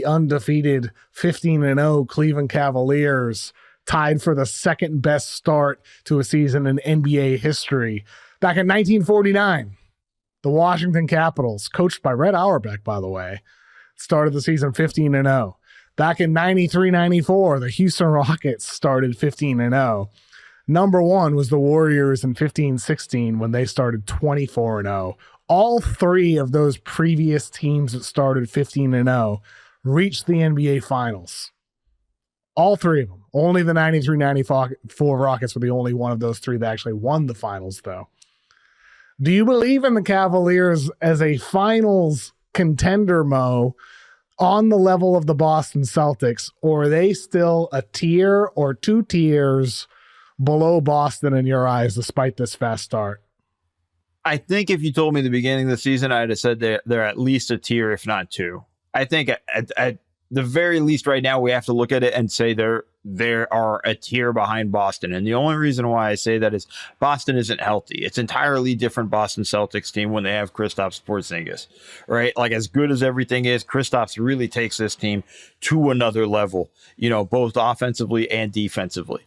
the undefeated 15-0 Cleveland Cavaliers tied for the second best start to a season in NBA history. Back in 1949, the Washington Capitals, coached by Red Auerbach, by the way, started the season 15-0. Back in 93-94, the Houston Rockets started 15-0. Number one was the Warriors in 15-16 when they started 24-0. All three of those previous teams that started 15-0 reached the NBA Finals. All three of them. Only the 93-94 Rockets were the only one of those three that actually won the finals, though. Do you believe in the Cavaliers as a finals contender, Mo, on the level of the Boston Celtics, or are they still a tier or two tiers below Boston in your eyes, despite this fast start? I think if you told me at the beginning of the season, I'd have said they're at least a tier, if not two. I think at the very least right now, we have to look at it and say there are a tier behind Boston. And the only reason why I say that is Boston isn't healthy. It's entirely different Boston Celtics team when they have Kristaps Porzingis, right? Like, as good as everything is, Kristaps really takes this team to another level, both offensively and defensively.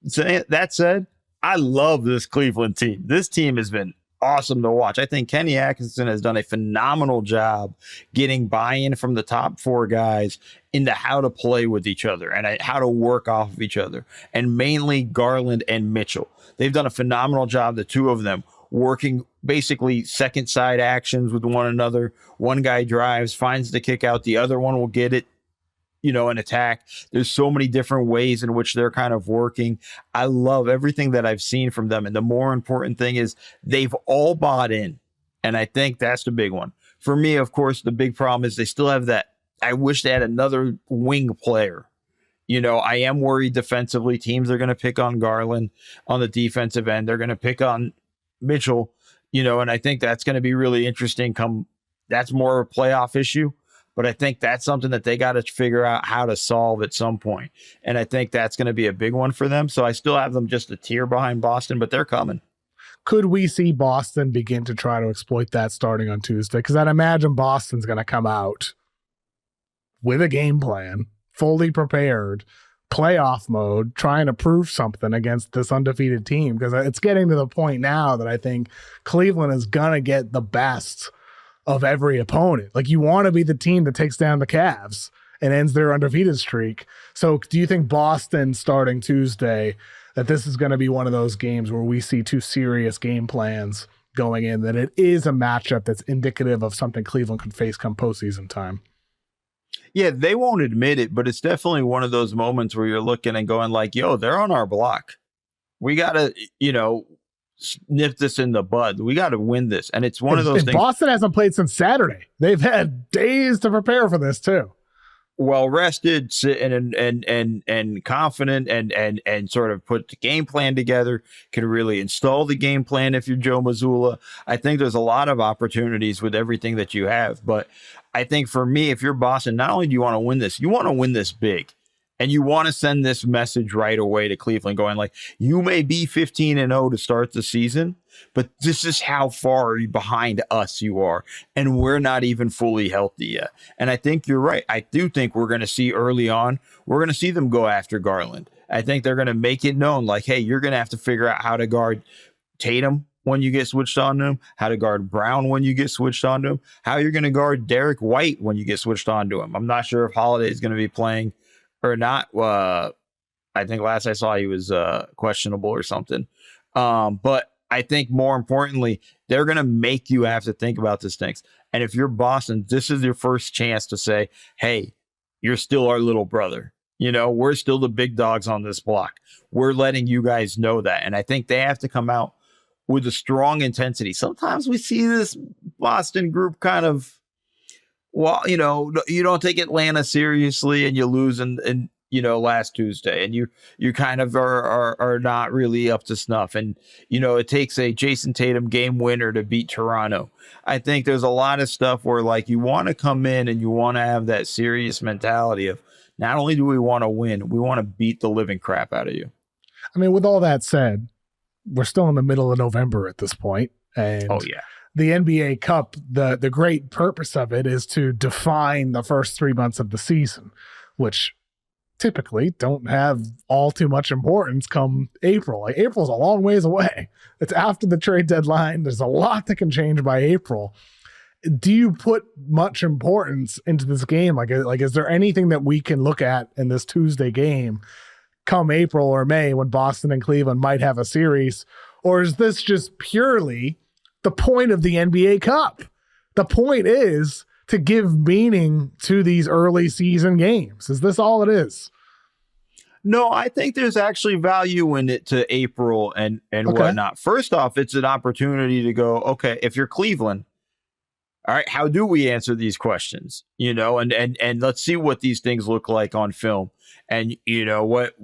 So that said, I love this Cleveland team. This team has been awesome to watch. I think Kenny Atkinson has done a phenomenal job getting buy-in from the top four guys into how to play with each other and how to work off of each other, and mainly Garland and Mitchell. They've done a phenomenal job, the two of them, working basically second side actions with one another. One guy drives, finds the kick out, the other one will get it, an attack. There's so many different ways in which they're kind of working. I love everything that I've seen from them. And the more important thing is they've all bought in. And I think that's the big one. For me, of course, the big problem is they still have that. I wish they had another wing player. I am worried defensively. Teams are going to pick on Garland on the defensive end. They're going to pick on Mitchell, and I think that's going to be really interesting. That's more of a playoff issue. But I think that's something that they got to figure out how to solve at some point. And I think that's going to be a big one for them. So I still have them just a tier behind Boston, but they're coming. Could we see Boston begin to try to exploit that starting on Tuesday? Because I'd imagine Boston's going to come out with a game plan, fully prepared, playoff mode, trying to prove something against this undefeated team. Because it's getting to the point now that I think Cleveland is going to get the best of every opponent. Like, you want to be the team that takes down the Cavs and ends their undefeated streak. So do you think Boston starting Tuesday, that this is going to be one of those games where we see two serious game plans going in, that it is a matchup that's indicative of something Cleveland could face come postseason time? Yeah, they won't admit it, but it's definitely one of those moments where you're looking and going like, yo, they're on our block. We got to, nip this in the bud. We got to win this. And it's one of those things. Boston hasn't played since Saturday. They've had days to prepare for this too. Well rested, sitting and confident and sort of put the game plan together, can really install the game plan if you're Joe Mazzulla. I think there's a lot of opportunities with everything that you have. But I think for me, if you're Boston, not only do you want to win this, you want to win this big. And you want to send this message right away to Cleveland, going like, you may be 15-0 to start the season, but this is how far behind us you are. And we're not even fully healthy yet. And I think you're right. I do think we're going to see early on, we're going to see them go after Garland. I think they're going to make it known like, hey, you're going to have to figure out how to guard Tatum when you get switched on to him, how to guard Brown when you get switched on to him, how you're going to guard Derek White when you get switched on to him. I'm not sure if Holiday is going to be playing or not. I think last I saw he was questionable or something. But I think more importantly, they're going to make you have to think about these things. And if you're Boston, this is your first chance to say, hey, you're still our little brother. We're still the big dogs on this block. We're letting you guys know that. And I think they have to come out with a strong intensity. Sometimes we see this Boston group kind of, well, you don't take Atlanta seriously and you lose in last Tuesday, and you kind of are not really up to snuff. And, it takes a Jayson Tatum game winner to beat Toronto. I think there's a lot of stuff where like you want to come in and you want to have that serious mentality of not only do we want to win, we want to beat the living crap out of you. I mean, with all that said, we're still in the middle of November at this point. And oh, yeah. the NBA Cup, the great purpose of it is to define the first 3 months of the season, which typically don't have all too much importance come April. Like April's a long ways away. It's after the trade deadline. There's a lot that can change by April. Do you put much importance into this game? Like, is there anything that we can look at in this Tuesday game come April or May when Boston and Cleveland might have a series? Or is this just purely the point of the NBA Cup? The point is to give meaning to these early season games. Is this all it is? No, I think there's actually value in it to April and whatnot. First off, it's an opportunity to go, okay, if you're Cleveland, all right, how do we answer these questions? You know, and let's see what these things look like on film. And you know, what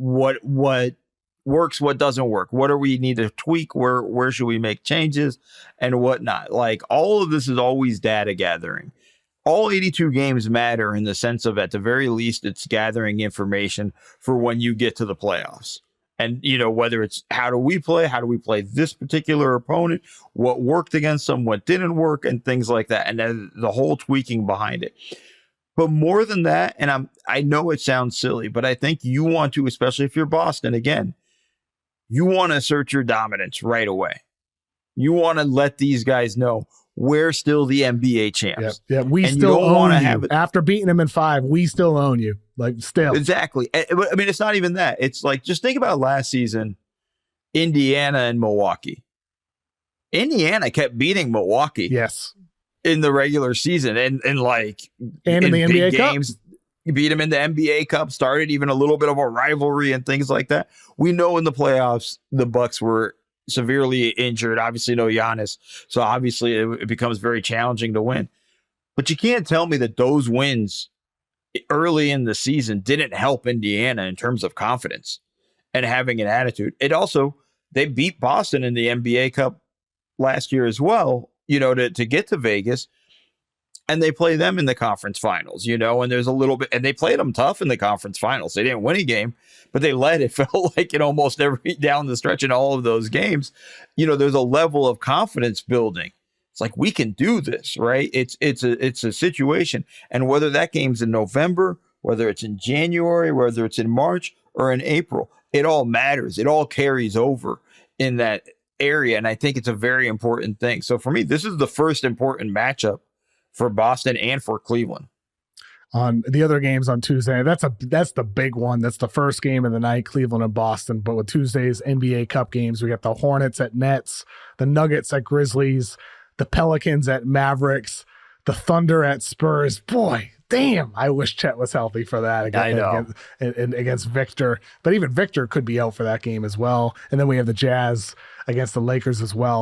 works, what doesn't work, what do we need to tweak, where should we make changes and whatnot. Like all of this is always data gathering. All 82 games matter in the sense of, at the very least, it's gathering information for when you get to the playoffs. And, you know, whether it's how do we play this particular opponent, what worked against them, what didn't work, and things like that. And then the whole tweaking behind it. But more than that, and I know it sounds silly, but I think you want to, especially if you're Boston, again, you want to assert your dominance right away. You want to let these guys know we're still the NBA champs. Yeah, we and still own you. After beating them in 5, we still own you. Like, still. Exactly. I mean, it's not even that. It's like, just think about last season, Indiana and Milwaukee. Indiana kept beating Milwaukee. Yes. In the regular season and in the NBA games. Cup. Beat them in the NBA Cup, started even a little bit of a rivalry and things like that. We know in the playoffs, the Bucks were severely injured. Obviously, no Giannis. So obviously, it becomes very challenging to win. But you can't tell me that those wins early in the season didn't help Indiana in terms of confidence and having an attitude. It also, they beat Boston in the NBA Cup last year as well, you know, to get to Vegas. And they play them in the conference finals, you know, and there's a little bit, and they played them tough in the conference finals. They didn't win a game, but they led. It felt like in almost every down the stretch in all of those games, you know, there's a level of confidence building. It's like, we can do this, right? It's a situation. And whether that game's in November, whether it's in January, whether it's in March or in April, it all matters. It all carries over in that area. And I think it's a very important thing. So for me, this is the first important matchup for Boston and for Cleveland. On the other games on Tuesday, that's the big one. That's the first game of the night, Cleveland and Boston. But with Tuesday's NBA Cup games, we got the Hornets at Nets, the Nuggets at Grizzlies, the Pelicans at Mavericks, the Thunder at Spurs. Boy, damn, I wish Chet was healthy for that against Victor. But even Victor could be out for that game as well. And then we have the Jazz against the Lakers as well.